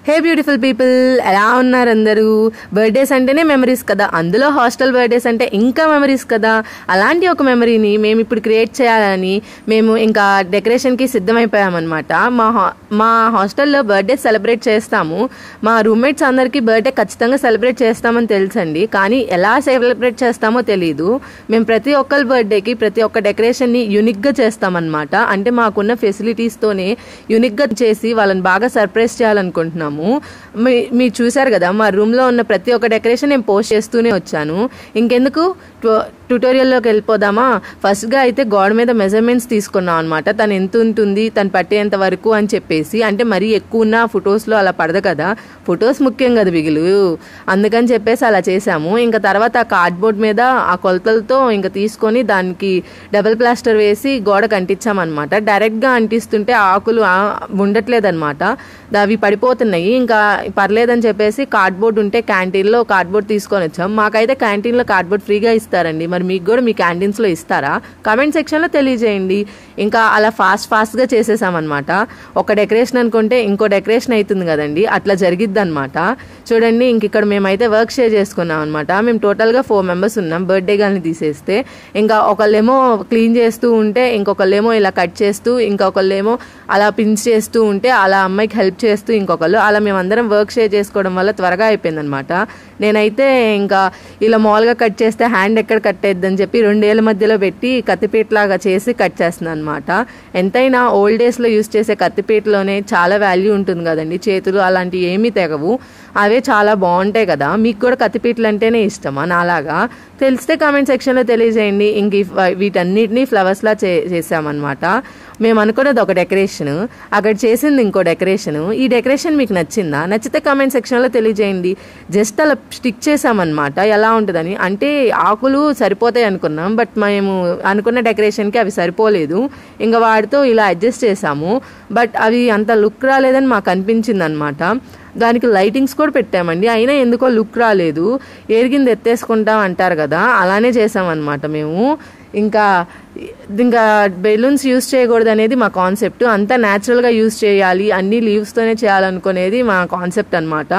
హే beautiful people, ఎలా ఉన్నారు అందరూ? బర్త్డేస్ అంటేనే మెమరీస్ కదా, అందులో హాస్టల్ బర్త్డేస్ అంటే ఇంకా మెమరీస్ కదా. అలాంటి ఒక మెమరీని మేము ఇప్పుడు క్రియేట్ చేయాలని మేము ఇంకా డెకరేషన్కి సిద్ధమైపోయామన్నమాట. మా హాస్టల్లో బర్త్డే సెలబ్రేట్ చేస్తాము. మా రూమ్మేట్స్ అందరికీ బర్త్డే ఖచ్చితంగా సెలబ్రేట్ చేస్తామని తెలుసండి, కానీ ఎలా సెలబ్రేట్ చేస్తామో తెలియదు. మేము ప్రతి ఒక్కరి బర్త్డేకి ప్రతి ఒక్క డెకరేషన్ని యూనిక్గా చేస్తామన్నమాట. అంటే మాకున్న ఫెసిలిటీస్తోనే యూనిక్గా చేసి వాళ్ళని బాగా సర్ప్రైజ్ చేయాలనుకుంటున్నాము. మీరు చూసారు కదా, మా రూమ్లో ఉన్న ప్రతి ఒక్క డెకరేషన్ నేను పోస్ట్ చేస్తూనే వచ్చాను. ఇంకెందుకు ట్యూటోరియల్లోకి వెళ్ళిపోదామా? ఫస్ట్గా అయితే గోడ మీద మెజర్మెంట్స్ తీసుకున్నాం అనమాట. తను ఎంత ఉంటుంది, తను పట్టేంత వరకు అని చెప్పేసి. అంటే మరీ ఎక్కువ ఉన్న ఫొటోస్లో అలా పడదు కదా, ఫొటోస్ ముఖ్యం కదా బిగులు, అందుకని చెప్పేసి అలా చేసాము. ఇంకా తర్వాత ఆ కార్డ్బోర్డ్ మీద ఆ కొలతలతో ఇంకా తీసుకొని దానికి డబుల్ ప్లాస్టర్ వేసి గోడకు అంటించామన్నమాట. డైరెక్ట్గా అంటిస్తుంటే ఆకులు ఉండట్లేదన్నమాట, అవి పడిపోతున్నాయి. ఇంకా పర్లేదని చెప్పేసి కార్డ్బోర్డ్ ఉంటే క్యాంటీన్లో కార్డ్బోర్డ్ తీసుకొని వచ్చాం. మాకైతే క్యాంటీన్లో కార్డ్బోర్డ్ ఫ్రీగా ఇస్తారండి. మరి మీకు కూడా మీ క్యాంటీన్స్లో ఇస్తారా? కామెంట్ సెక్షన్లో తెలియజేయండి. ఇంకా అలా ఫాస్ట్గా చేసేసామన్నమాట. ఒక డెకరేషన్ అనుకుంటే ఇంకో డెకరేషన్ అవుతుంది కదండి, అట్లా జరిగిద్ది అనమాట. చూడండి, ఇంక ఇక్కడ మేమైతే వర్క్ షేర్ చేసుకున్నాం అనమాట. మేము టోటల్గా 4 మెంబర్స్ ఉన్నాం. బర్త్డే గాని తీసేస్తే ఇంకా ఒకళ్ళేమో క్లీన్ చేస్తూ ఉంటే, ఇంకొకళ్ళేమో ఇలా కట్ చేస్తూ, ఇంకొకళ్ళేమో అలా పిన్స్ చేస్తూ ఉంటే, అలా అమ్మాయికి హెల్ప్ చేస్తూ ఇంకొకళ్ళు, అలా మేమందరం వర్క్ షేర్ చేసుకోవడం వల్ల త్వరగా అయిపోయింది అనమాట. నేనైతే ఇంకా ఇలా మామూలుగా కట్ చేస్తే హ్యాండ్ ఎక్కడ కట్ అయిద్దని చెప్పి 2 ఏళ్ళ మధ్యలో పెట్టి కత్తిపీటలాగా చేసి కట్ చేస్తున్నాను అనమాట. ఎంతైనా ఓల్డ్ డేస్లో యూస్ చేసే కత్తిపీటలోనే చాలా వాల్యూ ఉంటుంది కదండి. చేతులు అలాంటివి ఏమీ తెగవు, అవే చాలా బాగుంటాయి కదా. మీకు కూడా కత్తిపీటలు అంటేనే ఇష్టమా నాలాగా? తెలిస్తే కామెంట్ సెక్షన్లో తెలియజేయండి. ఇంక వీటన్నిటిని ఫ్లవర్స్లా చేసామన్నమాట. మేము అనుకున్నది ఒక డెకరేషన్, అక్కడ చేసింది ఇంకో డెకరేషన్. ఈ డెకరేషన్ మీకు నచ్చిందా? నచ్చితే కామెంట్ సెక్షన్లో తెలియజేయండి. జస్ట్ అలా స్టిక్ చేసామన్నమాట, ఎలా ఉంటుందని. అంటే ఆకులు సరిపోతాయి అనుకున్నాం, బట్ మేము అనుకున్న డెకరేషన్కి అవి సరిపోలేదు. ఇంకా వాటితో ఇలా అడ్జస్ట్ చేసాము, బట్ అవి అంత లుక్ రాలేదని మాకు అనిపించింది అనమాట. దానికి లైటింగ్స్ కూడా పెట్టామండి, అయినా ఎందుకో లుక్ రాలేదు. ఎరిగింది ఎత్తేసుకుంటాం అంటారు కదా, అలానే చేసామన్నమాట మేము. ఇంకా బెలూన్స్ యూజ్ చేయకూడదు అనేది మా కాన్సెప్ట్. అంతా న్యాచురల్గా యూజ్ చేయాలి, అన్ని లీవ్స్తోనే చేయాలనుకునేది మా కాన్సెప్ట్ అనమాట.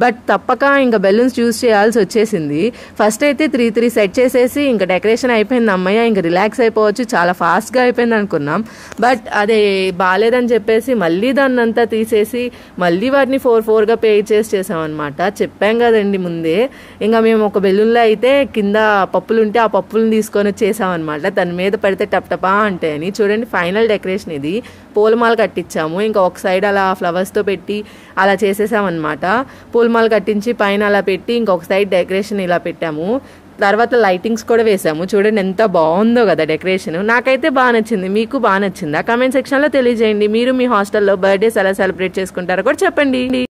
బట్ తప్పక ఇంకా బెలూన్స్ యూజ్ చేయాల్సి వచ్చేసింది. ఫస్ట్ అయితే 3 సెట్ చేసేసి ఇంకా డెకరేషన్ అయిపోయింది, అమ్మయ్య ఇంకా రిలాక్స్ అయిపోవచ్చు, చాలా ఫాస్ట్గా అయిపోయింది అనుకున్నాం. బట్ అది బాగాలేదని చెప్పేసి మళ్ళీ దాన్ని అంతా తీసేసి మళ్ళీ వాటిని 4గా పే చేసామన్నమాట. చెప్పాం కదండి ముందే. ఇంకా మేము ఒక బెలూన్లో అయితే కింద పప్పులు ఉంటే ఆ పప్పులను తీసుకొని వచ్చేసామన్నమాట. దాని మీద పడితే టప్టపా అంటే అని. చూడండి, ఫైనల్ డెకరేషన్ ఇది. పూలమాల కట్టించాము, ఇంకా ఒక సైడ్ అలా ఫ్లవర్స్తో పెట్టి అలా చేసేసామన్నమాట. పూలమాల కట్టించి పైన అలా పెట్టి ఇంకొక సైడ్ డెకరేషన్ ఇలా పెట్టాము. తర్వాత లైటింగ్స్ కూడా వేసాము. చూడండి ఎంత బాగుందో కదా డెకరేషన్. నాకైతే బాగా నచ్చింది. మీకు బాగా నచ్చిందా? కామెంట్ సెక్షన్లో తెలియజేయండి. మీరు మీ హాస్టల్లో బర్త్డేస్ ఎలా సెలబ్రేట్ చేసుకుంటారో కూడా చెప్పండి.